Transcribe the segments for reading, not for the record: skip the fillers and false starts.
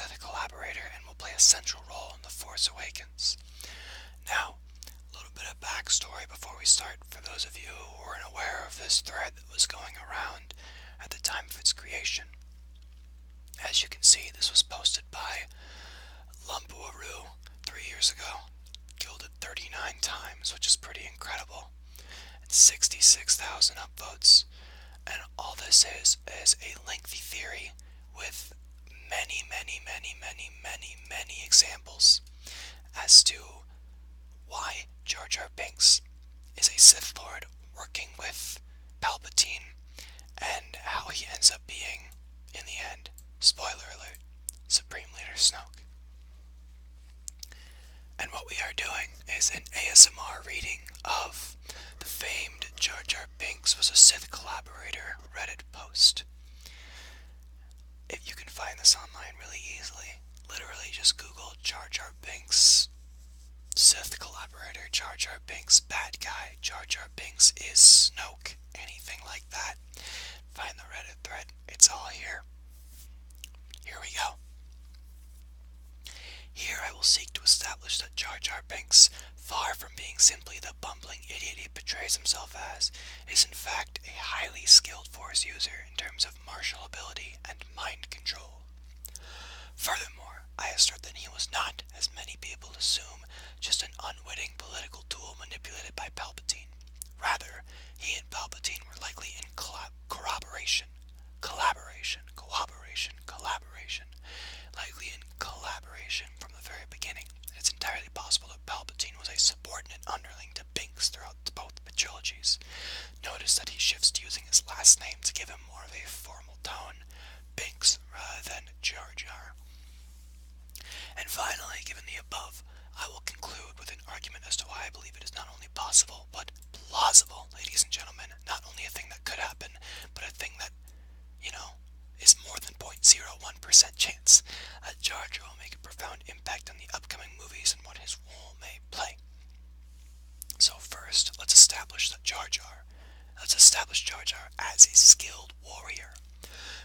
Sith collaborator and will play a central role in The Force Awakens. Now, a little bit of backstory before we start for those of you who weren't aware of this thread that was going around at the time of its creation. As you can see, this was posted by Lumpuaru 3 years ago, gilded 39 times, which is pretty incredible, and 66,000 upvotes. And all this is a lengthy theory with many examples as to why Jar Jar Binks is a Sith Lord working with Palpatine and how he ends up being, in the end, spoiler alert, Supreme Leader Snoke. And what we are doing is an ASMR reading of the famed Jar Jar Binks was a Sith collaborator Reddit post. If you can find this online really easily, literally just Google Jar Jar Binks Sith collaborator, Jar Jar Binks bad guy, Jar Jar Binks is Snoke, anything like that. Find the Reddit thread, it's all here. Here we go. Here I will seek to establish that Jar Jar Binks, far from being simply the bumbling idiot he portrays himself as, is in fact a highly skilled Force user in terms of martial ability and mind control. Furthermore, I assert that he was not, as many people assume, just an unwitting political tool manipulated by Palpatine. Rather, he and Palpatine were likely in collaboration, likely in collaboration from the very beginning. It's entirely possible that Palpatine was a subordinate underling to Binks throughout both trilogies. Notice that he shifts to using his last name to give him more of a formal tone, Binks rather than Jar Jar. And finally, given the above, I will conclude with an argument as to why I believe it is not only possible, but plausible, ladies and gentlemen, not only a thing that could happen, but a thing that, is more than 0.01% chance that Jar Jar will make a profound impact on the upcoming movies and what his role may play. So first, let's establish Jar Jar as a skilled warrior.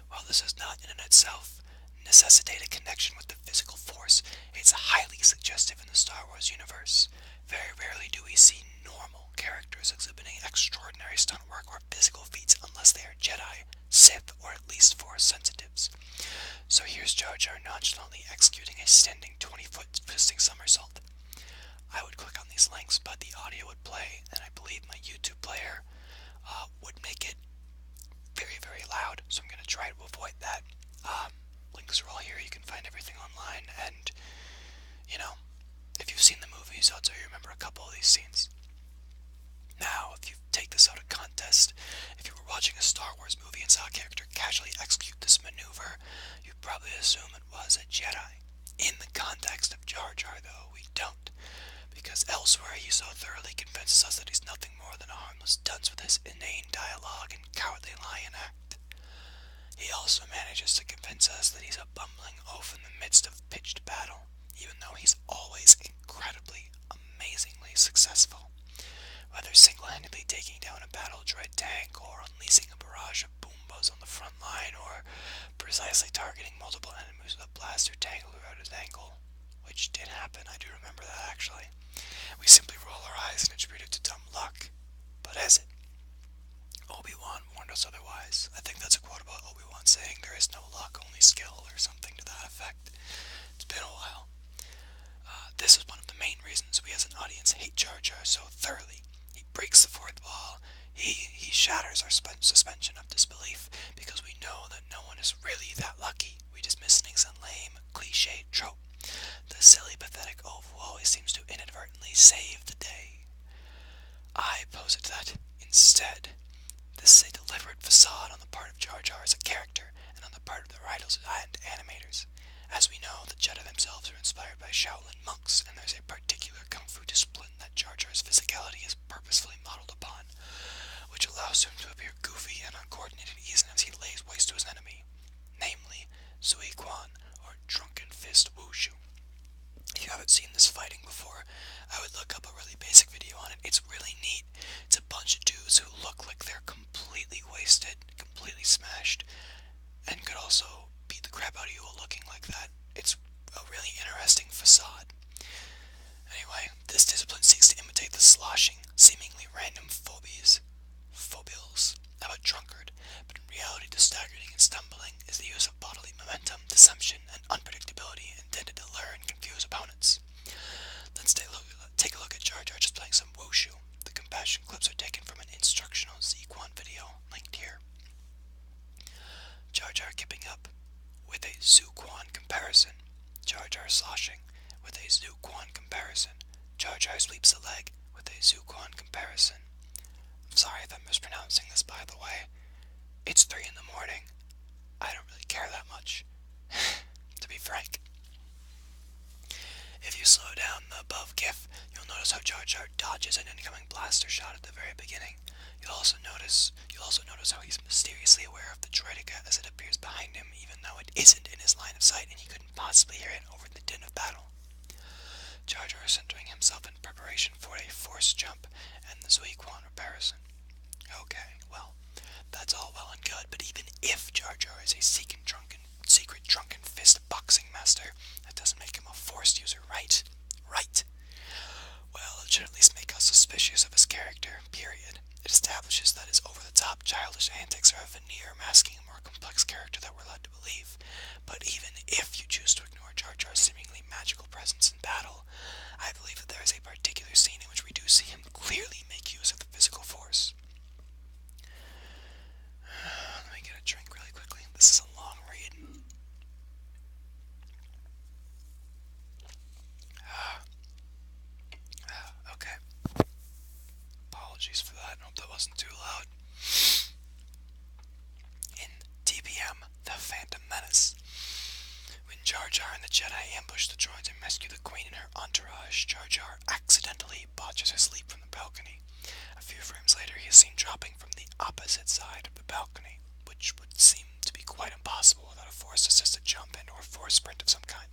While this does not in and itself necessitate a connection with the physical force, it's highly suggestive in the Star Wars universe. Very rarely do we see normal characters exhibiting extraordinary stunt work or physical feats unless they are Jedi, Sith, or at least Force sensitives. So here's Jar Jar nonchalantly executing a standing 20-foot twisting somersault. I would click on these links, but the audio would play, and I believe my YouTube player would make it very loud, so I'm going to try to avoid that. Links are all here, you can find everything online, and, if you've seen the movies, odds are you remember a couple of these scenes. Now, if you take this out of context, if you were watching a Star Wars movie and saw a character casually execute this maneuver, you'd probably assume it was a Jedi. In the context of Jar Jar, though, we don't, because elsewhere he so thoroughly convinces us that he's nothing more than a harmless dunce with his inane dialogue and cowardly lion act. He also manages to convince us that he's a bumbling oaf in the midst of pitched battle, even though he's always incredibly, amazingly successful. Whether single-handedly taking down a battle droid tank, or unleashing a barrage of boombas on the front line, or precisely targeting multiple enemies with a blaster tangled around his ankle, which did happen, I do remember that actually. We simply roll our eyes and attribute it to dumb luck. But is it? Obi-Wan warned us otherwise. I think that's a quote about Obi-Wan saying there is no luck, only skill, or something to that effect. It's been a while. This is one of the main reasons we as an audience hate Jar Jar so thoroughly. He breaks the fourth wall. He shatters our suspension of disbelief, because we know that no one is really that lucky. We dismiss things as a lame, cliched trope. The silly, pathetic oaf who always seems to inadvertently save the day. I posit that, instead, this is a deliberate facade on the part of Jar Jar as a character, and on the part of the writers and animators. As we know, the Jedi themselves are inspired by Shaolin monks, and there's a particular kung fu discipline that Jar Jar's physicality is purposefully modeled upon, which allows him to appear goofy and uncoordinated even as he lays waste to his enemy, namely Sui Quan, or Drunken Fist Wushu. If you haven't seen this fighting before, I would look up a really basic video on it. It's really neat. It's a bunch of dudes who look like they're completely wasted, completely smashed, and could also beat the crap out of you while looking like that. It's sloshing with a Zuquan comparison. Jar Jar sweeps a leg with a Zuquan comparison. I'm sorry if I'm mispronouncing this, by the way. It's 3 in the morning. I don't really care that much, to be frank. If you slow down the above GIF, you'll notice how Jar Jar dodges an incoming blaster shot at the very beginning. You'll also notice how he's mysteriously aware of the droideka as it appears behind him, even though it isn't in his line of sight and he couldn't possibly hear it over the din of battle. Jar Jar is centering himself in preparation for a force jump and the Zuiquan comparison. Okay, well, that's all well and good, but even if Jar Jar is a secret drunken fist boxing master, that doesn't make him a force user, right? Right. Well, it should at least make us suspicious of his character, period. It establishes that his over-the-top childish antics are a veneer masking a more complex character that we're led to believe. But even if you choose to ignore Jar Jar's seemingly magical presence in battle, I believe that there is a particular scene in which we do see him clearly make use of the physical force. Let me get a drink really quickly. This is a long read. Okay. Apologies for that. I hope that wasn't too loud. In TPM, The Phantom Menace. When Jar Jar and the Jedi ambush the droids and rescue the Queen and her entourage, Jar Jar accidentally botches his leap from the balcony. A few frames later, he is seen dropping from the opposite side of the balcony, which would seem to be quite impossible without a force-assisted jump and or force sprint of some kind.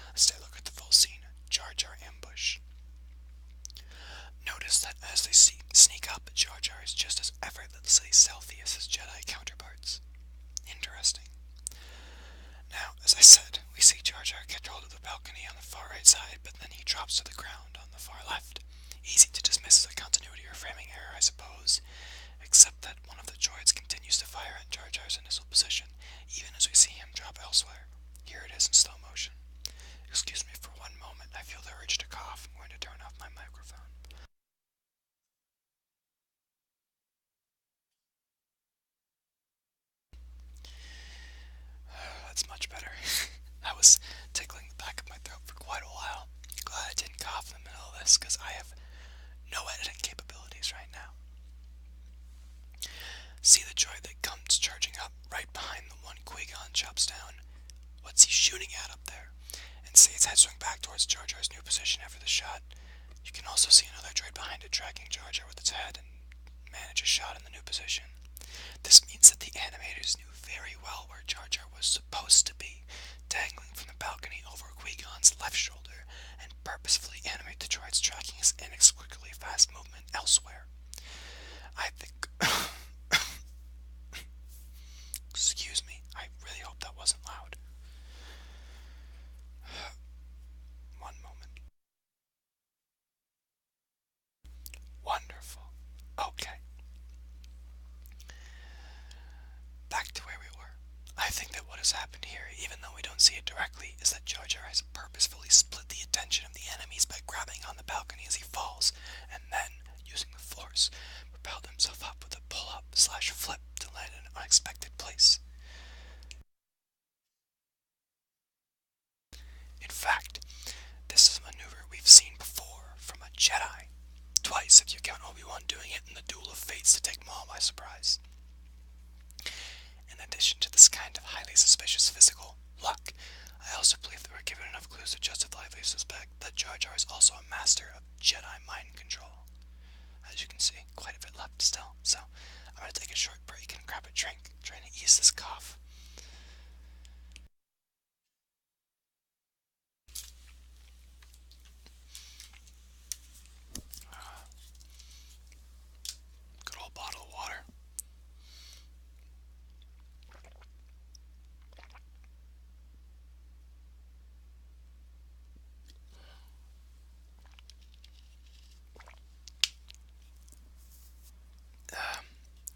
Let's take a look at the full scene. Jar Jar ambush. Notice that as they sneak up, Jar Jar is just as effortlessly stealthy as his Jedi counterparts. Interesting. Now, as I said, we see Jar Jar get hold of the balcony on the far right side, but then he drops to the ground on the far left. Easy to dismiss as a continuity or framing error, I suppose, except that one of the droids continues to fire at Jar Jar's initial position, even as we see him drop elsewhere. Here it is in slow motion. Excuse me for one moment, I feel the urge to cough. I'm going to turn off my microphone. That's much better. I was tickling the back of my throat for quite a while. Glad I didn't cough in the middle of this, because I have no editing capabilities right now. See the droid that comes charging up right behind the one Qui-Gon chops down? What's he shooting at up there? And see its head swing back towards Jar Jar's new position after the shot. You can also see another droid behind it tracking Jar Jar with its head and manage a shot in the new position. This means that the animators knew very well where Jar Jar was supposed to be, dangling from the balcony over Qui-Gon's left shoulder, and purposefully animate the droids tracking his inexplicably fast movement elsewhere. I think... Excuse me, I really hope that wasn't loud. One moment. Wonderful. Okay. Back to where we were. I think that what has happened here, even though we don't see it directly, is that Jar Jar has purposefully split the attention of the enemies by grabbing on the balcony as he falls, and then, using the force, propelled himself up with a pull-up/flip to land in an unexpected place. In fact, this is a maneuver we've seen before from a Jedi. Twice, if you count Obi-Wan doing it in the Duel of Fates to take Maul by surprise. In addition to this kind of highly suspicious physical luck, I also believe that we're given enough clues to justifiably suspect that Jar Jar is also a master of Jedi mind control. As you can see, quite a bit left still, so I'm going to take a short break and grab a drink, trying to ease this cough. Good old bottle of water.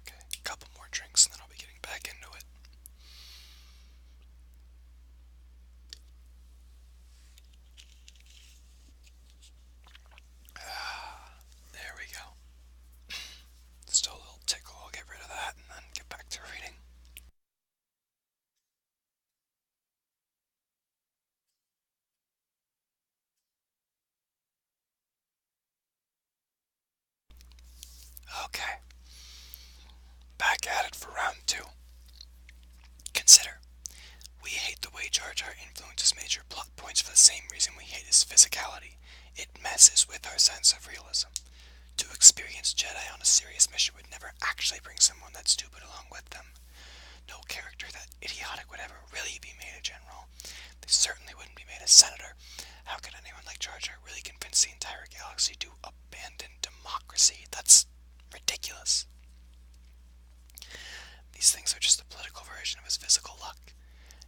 Okay, a couple more drinks and then I'll be getting back into it. Okay, back at it for round two. Consider, we hate the way Jar Jar influences major plot points for the same reason we hate his physicality. It messes with our sense of realism. To experience Jedi on a serious mission would never actually bring someone that stupid along with them. No character that idiotic would ever really be made a general. They certainly wouldn't be made a senator. How could anyone like Jar Jar really convince the entire galaxy to abandon democracy? That's ridiculous. These things are just the political version of his physical luck.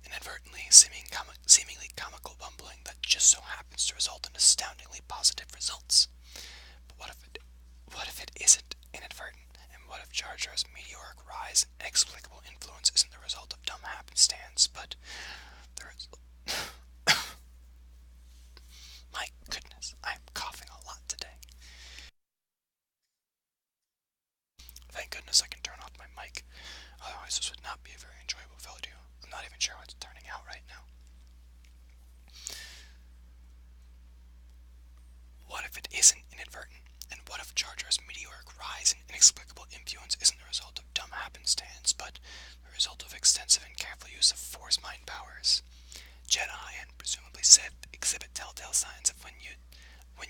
Inadvertently seemingly comical bumbling that just so happens to result in astoundingly positive results. But what if it isn't inadvertent? And what if Jar Jar's meteoric rise and inexplicable influence isn't the result of dumb happenstance, but the My goodness, I'm coughing a lot today. Thank goodness I can turn off my mic. Otherwise, this would not be a very enjoyable video. I'm not even sure how it's turning out right now. What if it isn't inadvertent? And what if Jar Jar's meteoric rise and inexplicable influence isn't the result of dumb happenstance, but the result of extensive and careful use of Force mind powers? Jedi and presumably Sith exhibit telltale signs of when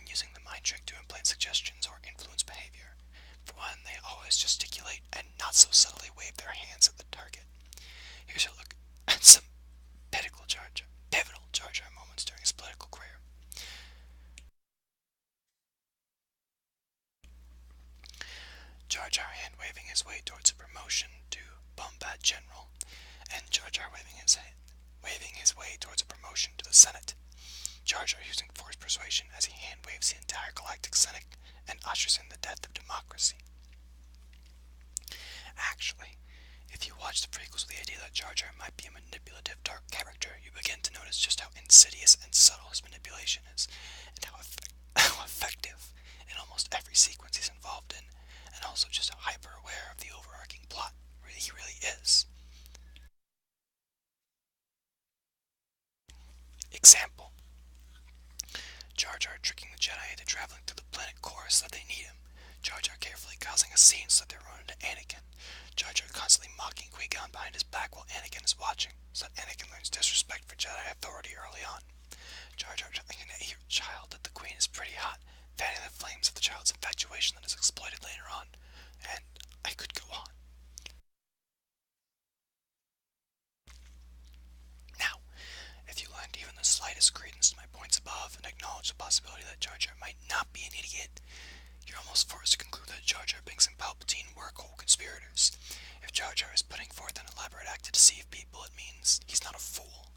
using the mind trick to implant suggestions or influence behavior. For one, they always gesticulate and not so subtly wave their hands at the target. Here's a look at some pivotal Jar Jar moments during his political career. Jar Jar hand waving his way towards a promotion to Bombad General, and Jar Jar waving his way towards a promotion to the Senate. Jar Jar using force persuasion as he hand waves the entire Galactic Senate and ushers in the death of democracy. Actually, if you watch the prequels with the idea that Jar Jar might be a manipulative dark character, you begin to notice just how insidious and subtle his manipulation is, and how effective in almost every sequence he's involved in, and also just how hyper-aware of the overarching plot he really is. Example. Jar Jar tricking the Jedi into traveling to the planet Core so that they need him. Jar Jar carefully causing a scene so that they run into Anakin. Jar Jar constantly mocking Qui-Gon behind his back while Anakin is watching, so that Anakin learns disrespect for Jedi authority early on. Jar Jar telling an 8-year child that the Queen is pretty hot, fanning the flames of the child's infatuation that is exploited later on. And I could go on. Now, if you lend even the slightest credence to my points above and acknowledge the possibility that Jar Jar might not be an idiot, you're almost forced to conclude that Jar Jar Binks and Palpatine were co-conspirators. If Jar Jar is putting forth an elaborate act to deceive people, it means he's not a fool.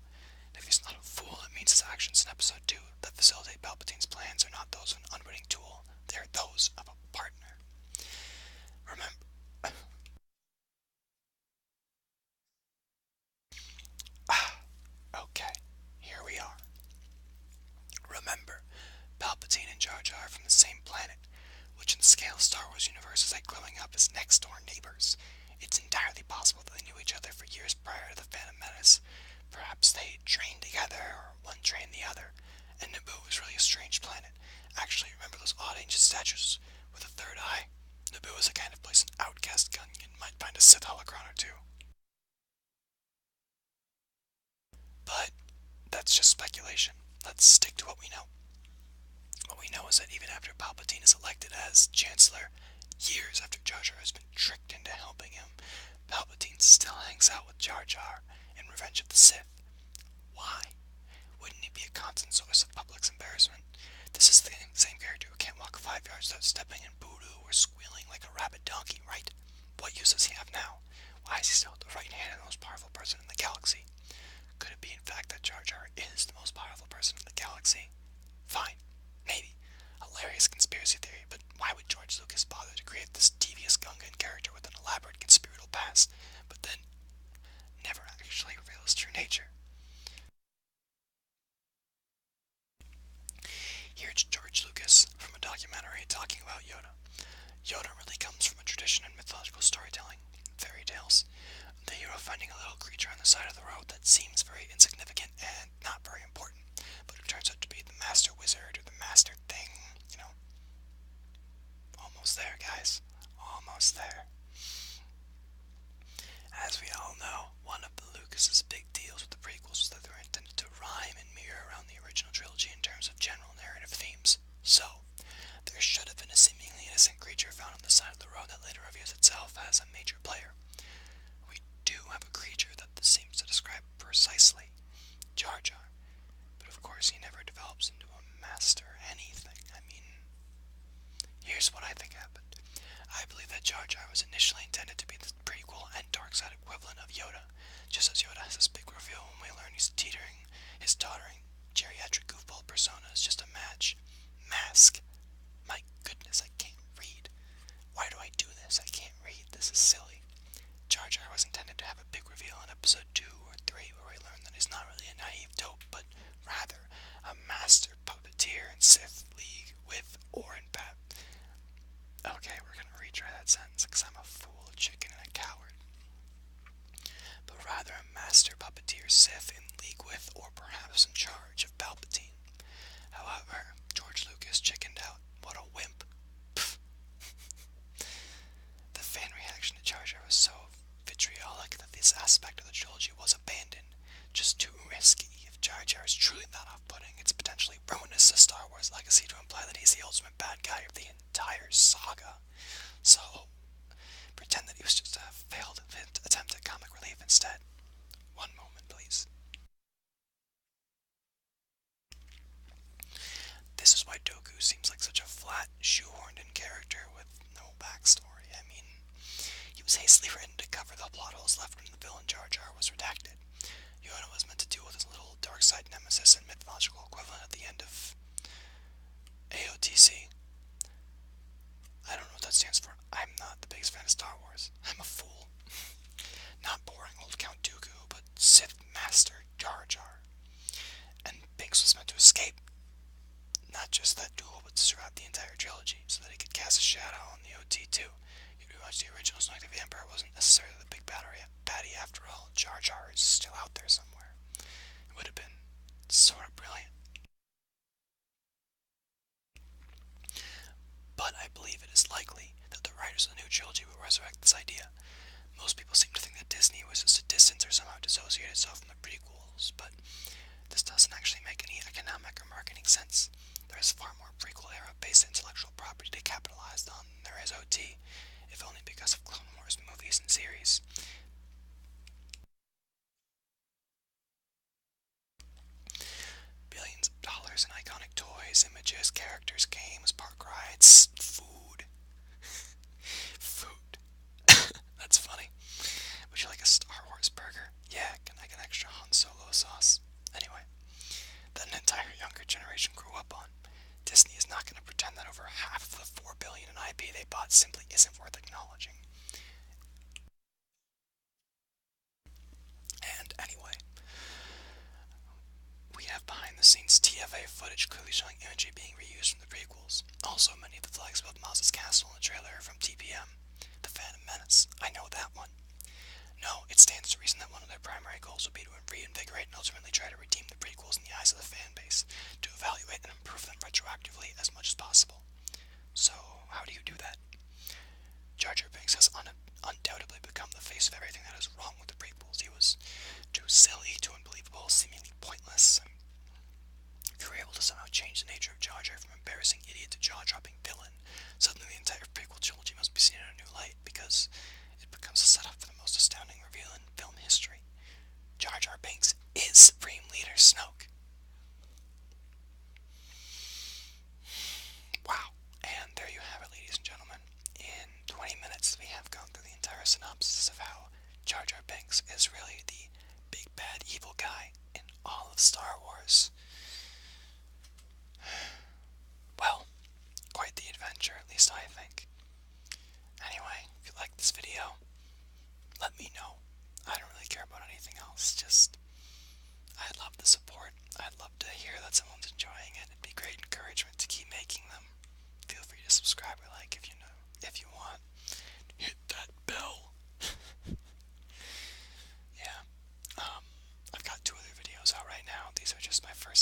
And if he's not a fool, it means his actions in Episode 2 that facilitate Palpatine's plans are not those of an unwitting tool, they are those of a partner. Remember... Okay, here we are. Remember, Palpatine and Jar Jar are from the same planet, which in the scale of Star Wars universe is like growing up as next-door neighbors. It's entirely possible that they knew each other for years prior to the Phantom Menace. Perhaps they trained together, or one trained the other. And Naboo is really a strange planet. Actually, remember those odd ancient statues with a third eye? Naboo is the kind of place an outcast Gungan might find a Sith holocron or two. But that's just speculation. Let's stick to what we know. What we know is that even after Palpatine is elected as Chancellor, years after Jar Jar has been tricked into helping him, Palpatine still hangs out with Jar Jar in Revenge of the Sith. Why? Wouldn't he be a constant source of public's embarrassment? This is the same character who can't walk 5 yards without stepping in voodoo or squealing like a rabid donkey, right? What use does he have now? Why is he still the right hand of the most powerful person in the galaxy? Could it be in fact that Jar Jar is the most powerful person in the galaxy? Fine, maybe. Hilarious conspiracy theory, but why would George Lucas bother to create this devious Gungan character with an elaborate conspiratorial past, but then never actually reveal his true nature? Here's George Lucas from a documentary talking about Yoda. Yoda really comes from a tradition in mythological storytelling, fairy tales. The hero finding a little creature on the side of the road that seems very insignificant and not very important, but it turns out to be the master wizard or the master thing, Almost there, guys. course, he never develops into a master anything. I mean, here's what I think happened. I believe that Jar Jar was initially intended to be the prequel and dark side equivalent of Yoda, just as Yoda has this big reveal when we learn his tottering, geriatric goofball persona is just a mask. My goodness, I can't read. Why do I do this? I can't read. This is silly. Jar Jar was intended to have a big reveal in episode 2 or 3 where we learn that he's not really a naive dope, but rather a master puppeteer in Sith League with or in Bat. Okay, we're gonna retry that sentence because I'm a fool, a chicken, and a coward. But rather a master puppeteer Sith in league with or perhaps in charge of Palpatine. However, George Lucas chickened out. What a wimp. The fan reaction to Jar Jar was so vitriolic that this aspect of the trilogy was abandoned. Just too risky. If Jar Jar is truly that off-putting, it's potentially ruinous to Star Wars' legacy to imply that he's the ultimate bad guy of the entire saga. So, pretend that he was just a failed attempt at comic relief instead. One moment, please. This is why Dooku seems like such a flat, shoehorned-in character with no backstory. I mean, he was hastily written to cover the plot holes left when the villain Jar Jar was redacted. Yoda was meant to deal with his little dark side nemesis and mythological equivalent at the end of AOTC. I don't know what that stands for. I'm not the biggest fan of Star Wars. I'm a fool. Not boring old Count Dooku, but Sith Master Jar Jar. And Binks was meant to escape. Not just that duel, but throughout the entire trilogy, so that he could cast a shadow on the OT too. If you watch the original Sonic the Emperor, wasn't necessarily the big baddie after all. Jar Jar is still out there somewhere. It would have been sort of brilliant. But I believe it is likely that the writers of the new trilogy will resurrect this idea. Most people seem to think that Disney was just a distance or somehow dissociate itself from the prequels, but this doesn't actually make any economic or marketing sense. There is far more prequel-era-based intellectual property to capitalize on than there is OT, if only because of Clone Wars movies and series. Billions of dollars in iconic toys, images, characters, games, park rides, food. Food. That's funny. Would you like a Star Wars burger? Yeah, can I get extra Han Solo sauce? Anyway, that an entire younger generation grew up on. Disney is not going to pretend that over half of the $4 billion in IP they bought simply isn't worth acknowledging. And anyway, we have behind-the-scenes TFA footage clearly showing imagery being reused from the prequels. Also, many of the flags above Maz's castle in the trailer are from TPM. The Phantom Menace. I know that one. No, it stands to reason that one of their primary goals would be to reinvigorate and ultimately try to redeem the prequels in the eyes of the fan base, to evaluate and improve them retroactively as much as possible. So, how do you do that? Jar Jar Binks has undoubtedly become the face of everything that is wrong with the prequels. He was too silly, too unbelievable, seemingly pointless. If you were able to somehow change the nature of Jar Jar from embarrassing idiot to jaw-dropping villain, suddenly the entire prequel trilogy must be seen in a new light, because it becomes a setup for the most astounding reveal in film history. Jar Jar Binks is Supreme Leader Snoke. Wow. And there you have it, ladies and gentlemen. In 20 minutes, we have gone through the entire synopsis of how Jar Jar Binks is really the big bad evil guy in all of Star Wars. Well, quite the adventure, at least I think. Anyway, if you like this video, let me know. I don't really care about anything else, just I'd love the support. I'd love to hear that someone's enjoying it. It'd be great encouragement to keep making them. Feel free to subscribe or like if you want. Hit that bell. Yeah. I've got 2 other videos out right now. These are just my first